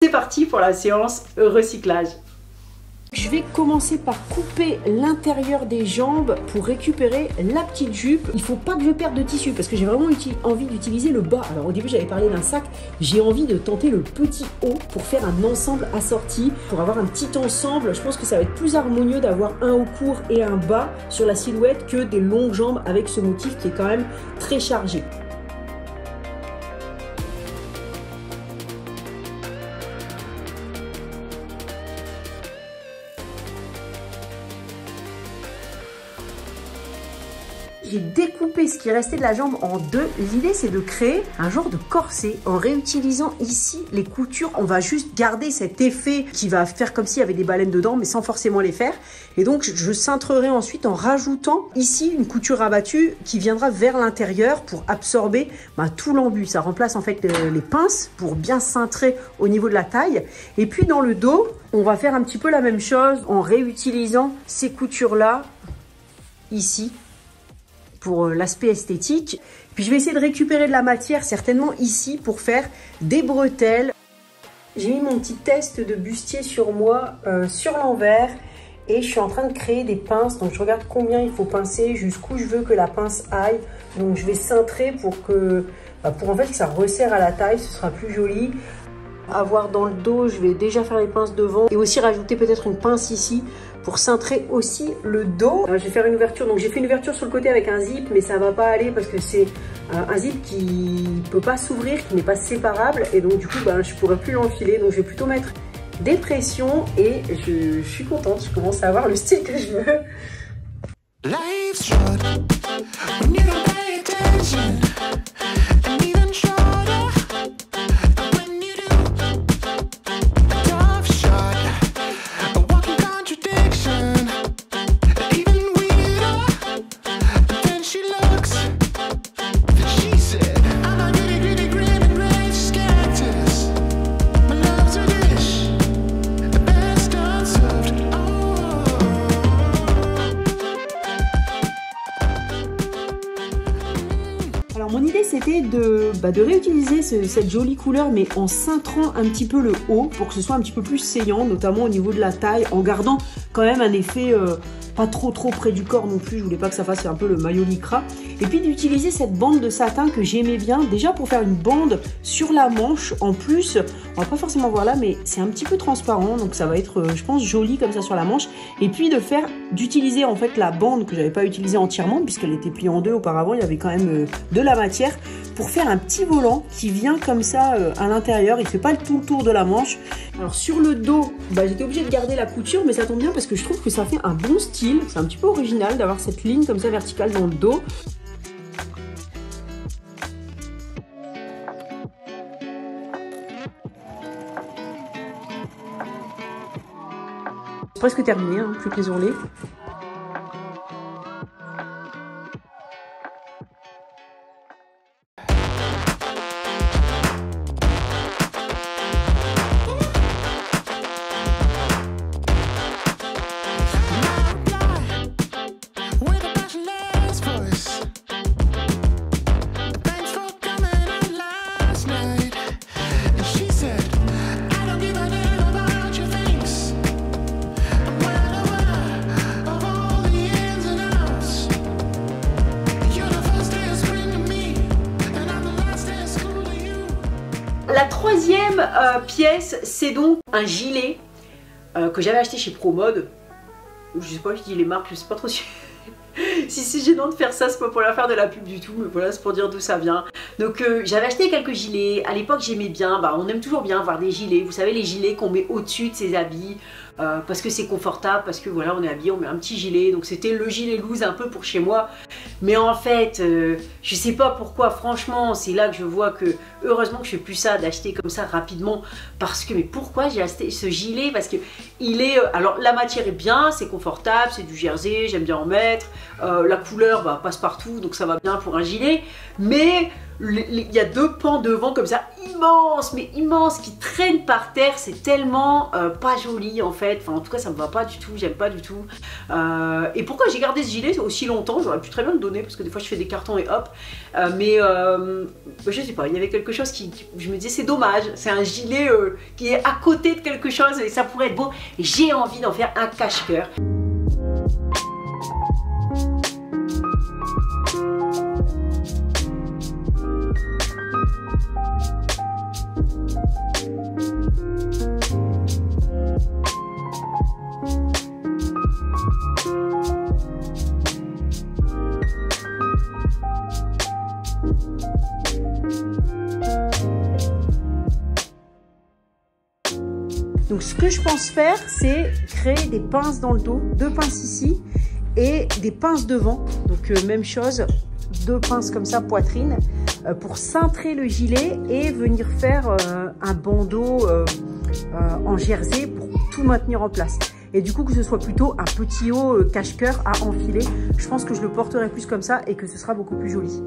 c'est parti pour la séance recyclage. Je vais commencer par couper l'intérieur des jambes pour récupérer la petite jupe. Il ne faut pas que je perde de tissu parce que j'ai vraiment envie d'utiliser le bas. Alors au début j'avais parlé d'un sac, j'ai envie de tenter le petit haut pour faire un ensemble assorti. Pour avoir un petit ensemble, je pense que ça va être plus harmonieux d'avoir un haut court et un bas sur la silhouette que des longues jambes avec ce motif qui est quand même très chargé. J'ai découpé ce qui restait de la jambe en deux. L'idée, c'est de créer un genre de corset en réutilisant ici les coutures. On va juste garder cet effet qui va faire comme s'il y avait des baleines dedans, mais sans forcément les faire. Et donc, je cintrerai ensuite en rajoutant ici une couture abattue qui viendra vers l'intérieur pour absorber tout l'embut. Ça remplace en fait les pinces pour bien cintrer au niveau de la taille. Et puis, dans le dos, on va faire un petit peu la même chose en réutilisant ces coutures-là ici, pour l'aspect esthétique. Puis je vais essayer de récupérer de la matière certainement ici pour faire des bretelles. J'ai mis mon petit test de bustier sur moi sur l'envers et je suis en train de créer des pinces. Donc je regarde combien il faut pincer, jusqu'où je veux que la pince aille. Donc je vais cintrer pour que en fait que ça resserre à la taille, ce sera plus joli. À voir dans le dos, je vais déjà faire les pinces devant et aussi rajouter peut-être une pince ici pour cintrer aussi le dos. Je vais faire une ouverture, donc j'ai fait une ouverture sur le côté avec un zip, mais ça va pas aller parce que c'est un zip qui peut pas s'ouvrir, qui n'est pas séparable, et donc du coup je pourrais plus l'enfiler, donc je vais plutôt mettre des pressions et je suis contente, je commence à avoir le style que je veux. Life's short when you don't pay attention. Alors mon idée c'était de réutiliser cette jolie couleur mais en cintrant un petit peu le haut pour que ce soit un petit peu plus saillant, notamment au niveau de la taille, en gardant quand même un effet pas trop près du corps non plus. Je voulais pas que ça fasse un peu le maillot lycra. Et puis d'utiliser cette bande de satin que j'aimais bien, déjà pour faire une bande sur la manche. En plus, on va pas forcément voir là, mais c'est un petit peu transparent, donc ça va être, je pense, joli comme ça sur la manche. Et puis d'utiliser en fait la bande que j'avais pas utilisée entièrement, puisqu'elle était pliée en deux auparavant, il y avait quand même de la matière, pour faire un petit volant qui vient comme ça à l'intérieur. Il fait pas tout le tour de la manche. Alors sur le dos, j'étais obligée de garder la couture, mais ça tombe bien parce que je trouve que ça fait un bon style. C'est un petit peu original d'avoir cette ligne comme ça verticale dans le dos. C'est presque terminé, hein, plus que les ourlets. La troisième pièce, c'est donc un gilet que j'avais acheté chez ProMode. Je sais pas, je dis les marques, je sais pas trop si c'est gênant de faire ça, c'est pas pour la faire de la pub du tout, mais voilà, c'est pour dire d'où ça vient. Donc j'avais acheté quelques gilets, à l'époque j'aimais bien, on aime toujours bien avoir des gilets, vous savez les gilets qu'on met au-dessus de ses habits, parce que c'est confortable, parce que voilà on est habillé, on met un petit gilet, donc c'était le gilet loose un peu pour chez moi. Mais en fait, je sais pas pourquoi, franchement, c'est là que je vois que, heureusement que je fais plus ça, d'acheter comme ça rapidement, parce que, mais pourquoi j'ai acheté ce gilet? Parce que il est, alors la matière est bien, c'est confortable, c'est du jersey, j'aime bien en mettre, la couleur passe partout, donc ça va bien pour un gilet, mais il y a 2 pans devant comme ça, immenses, mais immenses, qui traînent par terre. C'est tellement pas joli en fait. Enfin, en tout cas, ça me va pas du tout, j'aime pas du tout. Et pourquoi j'ai gardé ce gilet aussi longtemps? J'aurais pu très bien le donner parce que des fois je fais des cartons et hop. Je sais pas, il y avait quelque chose je me disais c'est dommage, c'est un gilet qui est à côté de quelque chose et ça pourrait être beau. J'ai envie d'en faire un cache-cœur. Donc ce que je pense faire, c'est créer des pinces dans le dos, 2 pinces ici et des pinces devant. Donc même chose, 2 pinces comme ça, poitrine, pour cintrer le gilet et venir faire un bandeau en jersey pour tout maintenir en place. Et du coup que ce soit plutôt un petit haut cache-cœur à enfiler. Je pense que je le porterai plus comme ça et que ce sera beaucoup plus joli.